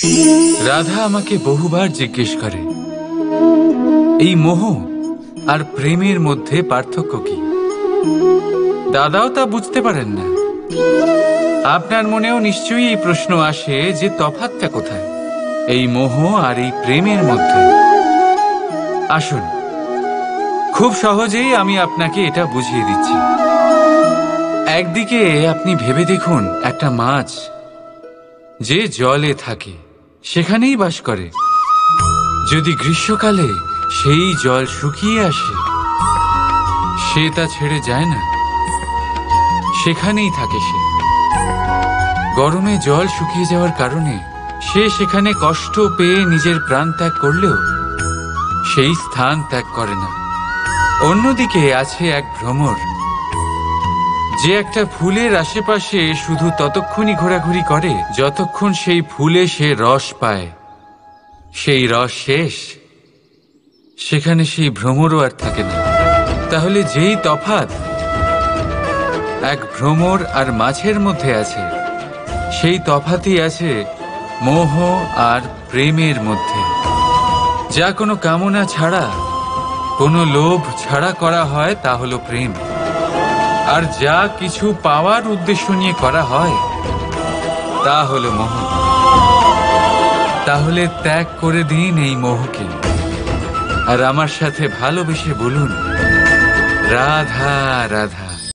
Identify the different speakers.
Speaker 1: রাধা আমাকে বহুবার জিজ্ঞেস করে এই মোহ আর প্রেমের মধ্যে পার্থক্য কি। দাদাও তা বুঝতে পারেন না। আপনার মনেও নিশ্চয়ই এই প্রশ্ন আসে যে তফাৎটা কোথায় এই মোহ আর এই প্রেমের মধ্যে। আসুন, খুব সহজেই আমি আপনাকে এটা বুঝিয়ে দিচ্ছি। একদিকে আপনি ভেবে দেখুন, একটা মাছ যে জলে থাকে সেখানেই বাস করে। যদি গ্রীষ্মকালে সেই জল শুকিয়ে আসে, সে তা ছেড়ে যায় না, সেখানেই থাকে সে। গরমে জল শুকিয়ে যাওয়ার কারণে সে সেখানে কষ্ট পেয়ে নিজের প্রাণ ত্যাগ করলেও সেই স্থান ত্যাগ করে না। অন্যদিকে আছে এক ভ্রমর, যে একটা ফুলের আশেপাশে শুধু ততক্ষণই ঘোরাঘুরি করে যতক্ষণ সেই ফুলে সে রস পায়। সেই রস শেষ, সেখানে সেই ভ্রমরও আর থাকে না। তাহলে যেই তফাৎ এক ভ্রমর আর মাছের মধ্যে আছে, সেই তফাতই আছে মোহ আর প্রেমের মধ্যে। যা কোনো কামনা ছাড়া, কোনো লোভ ছাড়া করা হয় তা হলো প্রেম। আর যা কিছু পাওয়ার উদ্দেশ্য নিয়ে করা হয় তা হলো মোহ। তাহলে ত্যাগ করে দিন এই মোহকে, আর আমার সাথে ভালোবেসে বলুন রাধা রাধা।